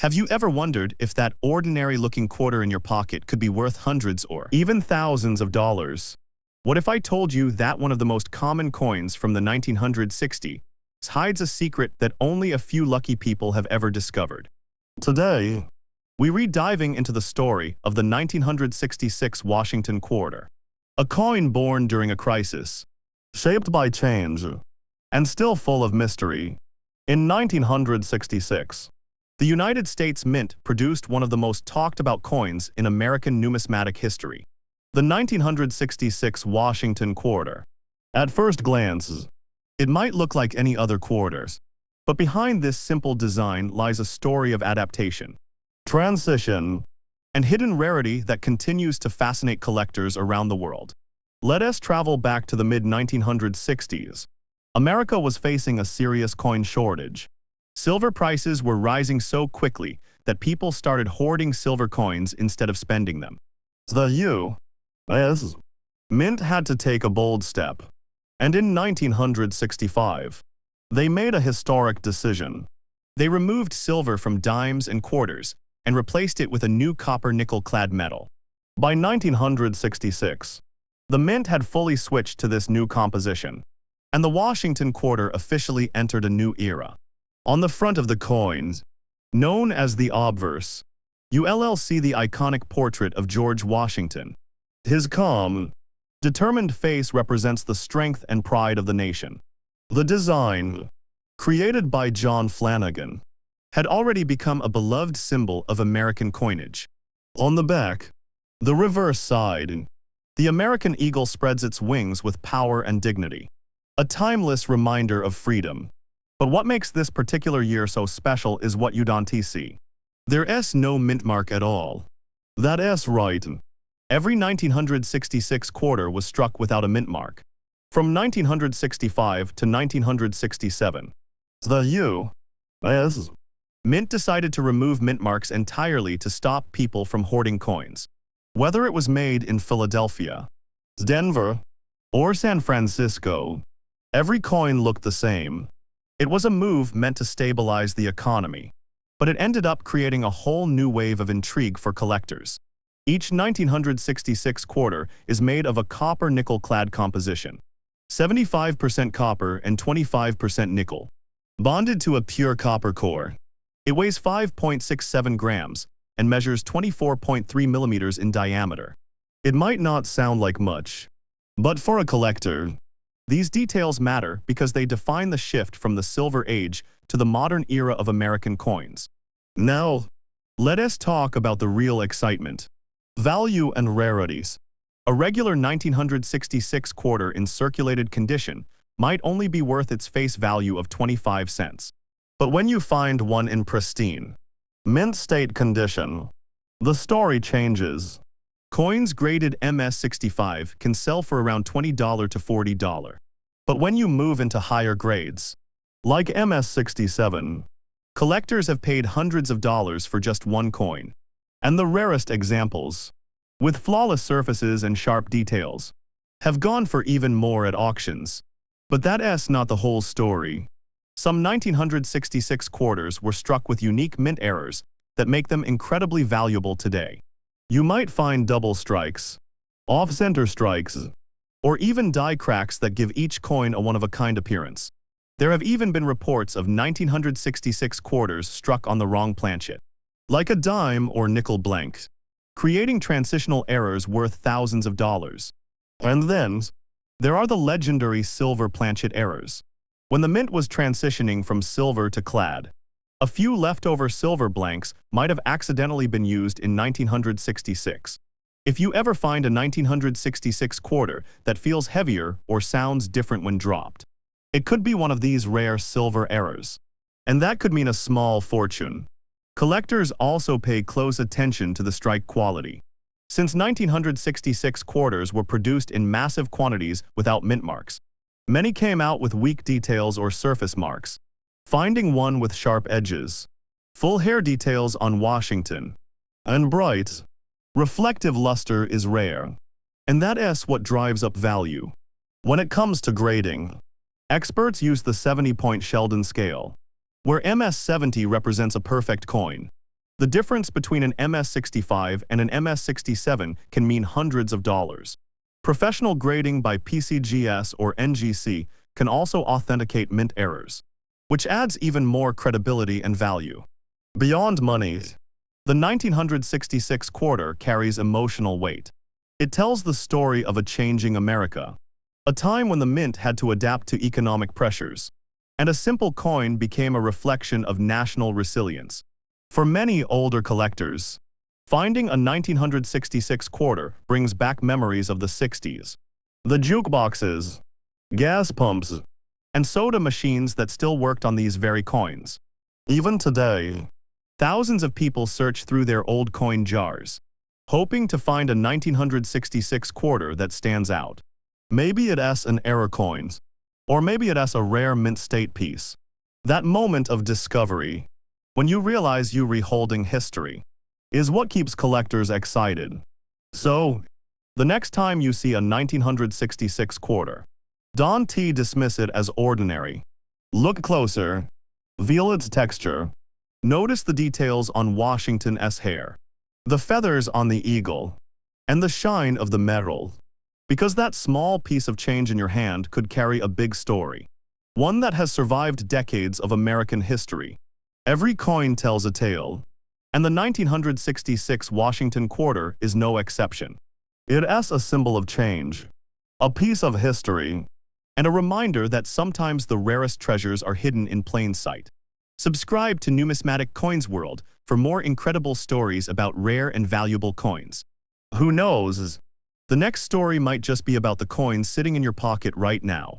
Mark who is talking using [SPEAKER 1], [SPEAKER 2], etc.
[SPEAKER 1] Have you ever wondered if that ordinary-looking quarter in your pocket could be worth hundreds or even thousands of dollars? What if I told you that one of the most common coins from the 1960s hides a secret that only a few lucky people have ever discovered? Today, we're diving into the story of the 1966 Washington quarter, a coin born during a crisis, shaped by change, and still full of mystery. In 1966, the United States Mint produced one of the most talked-about coins in American numismatic history, the 1966 Washington quarter. At first glance, it might look like any other quarters, but behind this simple design lies a story of adaptation, transition, and hidden rarity that continues to fascinate collectors around the world. Let us travel back to the mid-1960s. America was facing a serious coin shortage. Silver prices were rising so quickly that people started hoarding silver coins instead of spending them. The U.S. Mint had to take a bold step, and in 1965, they made a historic decision. They removed silver from dimes and quarters and replaced it with a new copper-nickel-clad metal. By 1966, the Mint had fully switched to this new composition, and the Washington quarter officially entered a new era. On the front of the coins, known as the obverse, you'll see the iconic portrait of George Washington. His calm, determined face represents the strength and pride of the nation. The design, created by John Flanagan, had already become a beloved symbol of American coinage. On the back, the reverse side, the American eagle spreads its wings with power and dignity, a timeless reminder of freedom. But what makes this particular year so special is what you don't see. There's no mint mark at all. That's right. Every 1966 quarter was struck without a mint mark. From 1965 to 1967, the U.S. Mint decided to remove mint marks entirely to stop people from hoarding coins. Whether it was made in Philadelphia, Denver, or San Francisco, every coin looked the same. It was a move meant to stabilize the economy, but it ended up creating a whole new wave of intrigue for collectors. Each 1966 quarter is made of a copper-nickel-clad composition, 75% copper and 25% nickel, bonded to a pure copper core. It weighs 5.67 grams and measures 24.3 millimeters in diameter. It might not sound like much, but for a collector, these details matter because they define the shift from the Silver Age to the modern era of American coins. Now, let us talk about the real excitement. Value and rarities. A regular 1966 quarter in circulated condition might only be worth its face value of 25 cents. But when you find one in pristine, mint state condition, the story changes. Coins graded MS-65 can sell for around $20 to $40. But when you move into higher grades, like MS-67, collectors have paid hundreds of dollars for just one coin. And the rarest examples, with flawless surfaces and sharp details, have gone for even more at auctions. But that's not the whole story. Some 1966 quarters were struck with unique mint errors that make them incredibly valuable today. You might find double strikes, off-center strikes, or even die cracks that give each coin a one-of-a-kind appearance. There have even been reports of 1966 quarters struck on the wrong planchet, like a dime or nickel blank, creating transitional errors worth thousands of dollars. And then, there are the legendary silver planchet errors. When the mint was transitioning from silver to clad, a few leftover silver blanks might have accidentally been used in 1966. If you ever find a 1966 quarter that feels heavier or sounds different when dropped, it could be one of these rare silver errors. And that could mean a small fortune. Collectors also pay close attention to the strike quality. Since 1966 quarters were produced in massive quantities without mint marks, many came out with weak details or surface marks. Finding one with sharp edges, full hair details on Washington, and bright, reflective luster is rare. And that's what drives up value. When it comes to grading, experts use the 70-point Sheldon scale, where MS-70 represents a perfect coin. The difference between an MS-65 and an MS-67 can mean hundreds of dollars. Professional grading by PCGS or NGC can also authenticate mint errors, which adds even more credibility and value. Beyond money, the 1966 quarter carries emotional weight. It tells the story of a changing America, a time when the mint had to adapt to economic pressures, and a simple coin became a reflection of national resilience. For many older collectors, finding a 1966 quarter brings back memories of the 60s. The jukeboxes, gas pumps, and soda machines that still worked on these very coins. Even today, thousands of people search through their old coin jars, hoping to find a 1966 quarter that stands out. Maybe it's an error coin, or maybe it's a rare mint state piece. That moment of discovery, when you realize you're reholding history, is what keeps collectors excited. So, the next time you see a 1966 quarter, don't dismiss it as ordinary. Look closer, feel its texture, notice the details on Washington's hair, the feathers on the eagle, and the shine of the metal. Because that small piece of change in your hand could carry a big story, one that has survived decades of American history. Every coin tells a tale, and the 1966 Washington quarter is no exception. It's a symbol of change, a piece of history, and a reminder that sometimes the rarest treasures are hidden in plain sight. Subscribe to Numismatic Coins World for more incredible stories about rare and valuable coins. Who knows? The next story might just be about the coins sitting in your pocket right now.